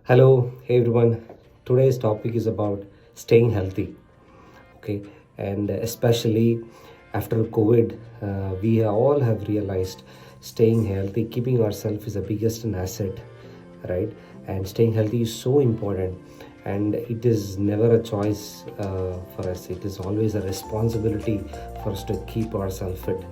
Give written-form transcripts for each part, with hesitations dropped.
Hello, hey everyone. Today's topic is about staying healthy. Okay, and especially after COVID, we all have realized staying healthy, keeping ourselves is the biggest an asset, right? And staying healthy is so important, and it is never a choice for us. It is always a responsibility for us to keep ourselves fit.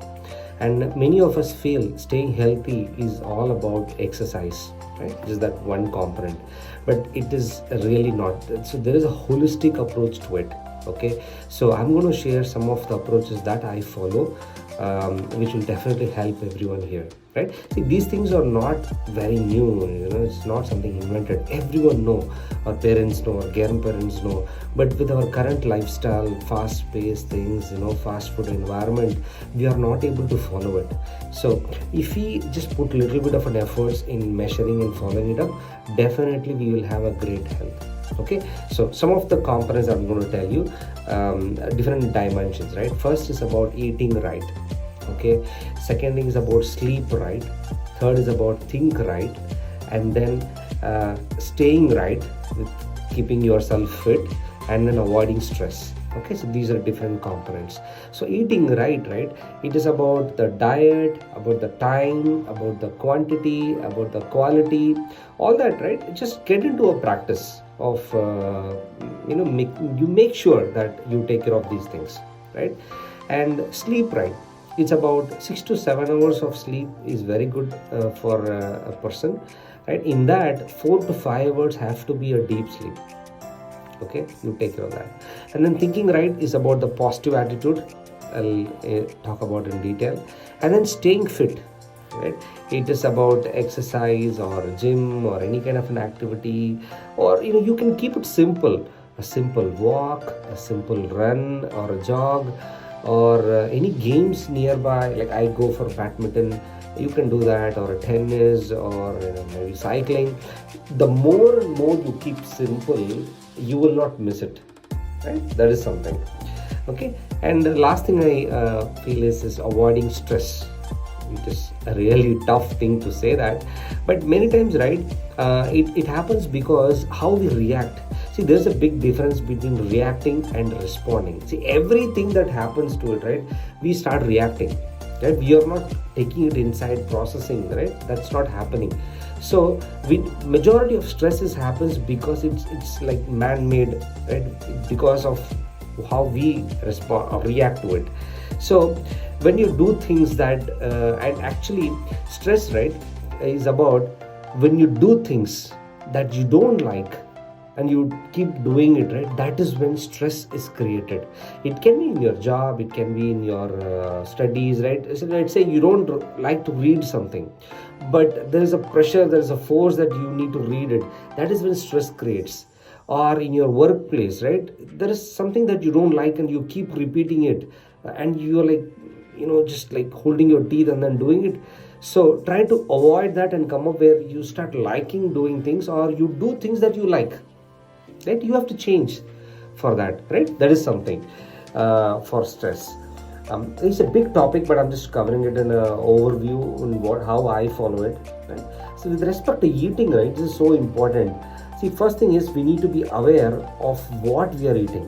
And many of us feel staying healthy is all about exercise, right? Just that one component, but it is really not. So there is a holistic approach to it. Okay, so I'm going to share some of the approaches that I follow, which will definitely help everyone here, right? See, these things are not very new, it's not something invented. Everyone know, our parents know, our grandparents know, but with our current lifestyle, fast paced things, fast food environment, we are not able to follow it. So if we just put a little bit of an efforts in measuring and following it up, definitely we will have a great health. Okay, so some of the components I'm going to tell you, different dimensions, right? First is about eating right. Okay, second thing is about sleep right, third is about think right, and then staying right with keeping yourself fit, and then avoiding stress. Okay, so these are different components. So eating right, it is about the diet, about the time, about the quantity, about the quality, all that, right? Just get into a practice of you make sure that you take care of these things, right? And sleep right, it's about 6 to 7 hours of sleep is very good for a person, right? In that 4 to 5 hours have to be a deep sleep. Okay, you take care of that. And then thinking right is about the positive attitude. I'll talk about in detail. And then staying fit, right? It is about exercise or gym or any kind of an activity, or you can keep it simple. A simple walk, a simple run or a jog, or any games nearby. Like I go for badminton, you can do that, or a tennis, or maybe cycling. The more and more you keep simple, you will not miss it, right? That is something. Okay, and the last thing I feel is avoiding stress. It is a really tough thing to say that, but many times, right, it happens because how we react. See, there's a big difference between reacting and responding. See, everything that happens to it, right, we start reacting, right? We are not taking it inside, processing, right? That's not happening. So with majority of stresses happens because it's like man-made, right? Because of how we respond or react to it. So when you do things that and actually stress, right, is about when you do things that you don't like and you keep doing it, right? That is when stress is created. It can be in your job, it can be in your studies, right? So let's say you don't like to read something, but there is a pressure, there is a force that you need to read it. That is when stress creates. Or in your workplace, right, there is something that you don't like and you keep repeating it, and you're like, just like holding your teeth and then doing it. So try to avoid that and come up where you start liking doing things, or you do things that you like, right? You have to change for that, right? That is something for stress. It's a big topic, but I'm just covering it in an overview on how I follow it, right? So with respect to eating, right, this is so important. See, first thing is we need to be aware of what we are eating.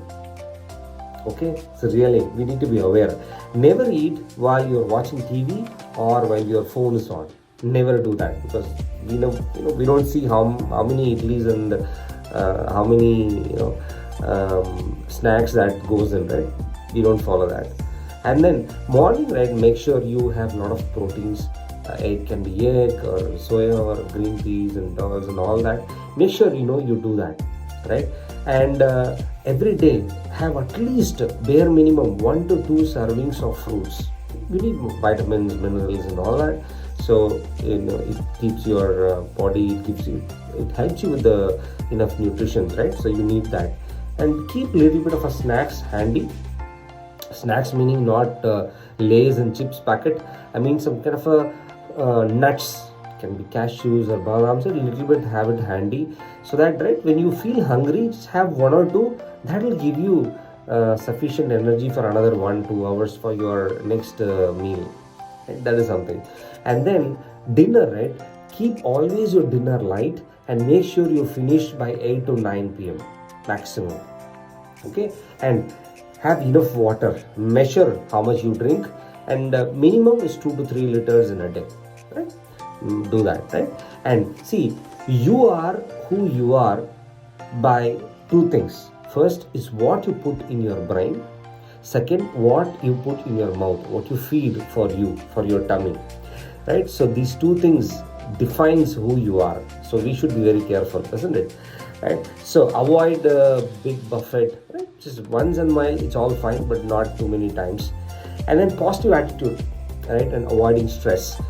Okay, so really we need to be aware. Never eat while you're watching TV or while your phone is on. Never do that, because we don't see how many idlis and how many snacks that goes in, right? We don't follow that. And then morning, right, make sure you have a lot of proteins. It can be egg or soya or green peas and dals and all that. Make sure you do that, right? And every day have at least bare minimum 1 to 2 servings of fruits. We need vitamins, minerals and all that. So it keeps your body, it helps you with the enough nutrition, right? So you need that. And keep a little bit of a snacks handy. Snacks meaning not Lays and chips packet. I mean some kind of a nuts, can be cashews or badams, a little bit have it handy, so that, right, when you feel hungry, just have 1 or 2. That will give you sufficient energy for another 1-2 hours for your next meal, right? That is something. And then dinner, right, keep always your dinner light and make sure you finish by 8 to 9 p.m. maximum. Okay, and have enough water. Measure how much you drink, and minimum is 2 to 3 liters in a day, right? Do that, right? And see, you are who you are by two things. First is what you put in your brain. Second, what you put in your mouth, what you feed for you, for your tummy, right? So these two things defines who you are. So we should be very careful, isn't it? Right? So avoid big buffet, right? Just once in a while, it's all fine, but not too many times. And then positive attitude, right? And avoiding stress.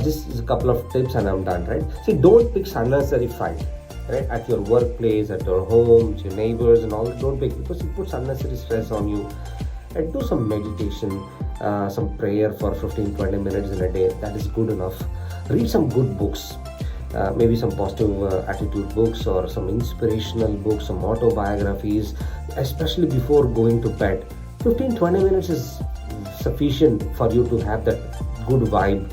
Just a couple of tips and I'm done, right? See, don't pick unnecessary fight, right? At your workplace, at your homes, your neighbors and all, don't pick, because it puts unnecessary stress on you. And do some meditation, some prayer for 15-20 minutes in a day. That is good enough. Read some good books, maybe some positive attitude books or some inspirational books, some autobiographies, especially before going to bed. 15-20 minutes is sufficient for you to have that good vibe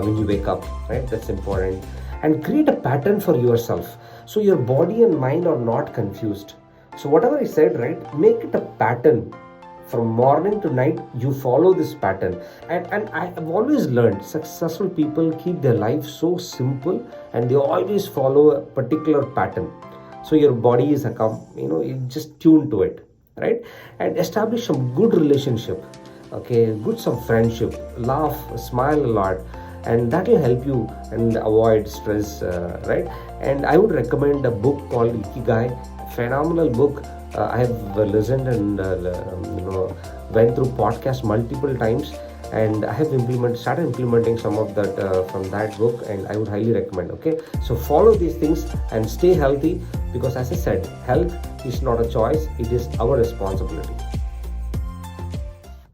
when you wake up, right? That's important. And create a pattern for yourself, so your body and mind are not confused. So whatever I said, right, make it a pattern. From morning to night, you follow this pattern. And I have always learned successful people keep their life so simple, and they always follow a particular pattern. So your body is you just tune to it, right? And establish some good relationship, okay, good some friendship, laugh, smile a lot, and that will help you and avoid stress, right? And I would recommend a book called Ikigai, phenomenal book. I have listened and went through podcast multiple times, and I have started implementing some of that from that book, and I would highly recommend. Okay, so follow these things and stay healthy, because as I said, health is not a choice, it is our responsibility.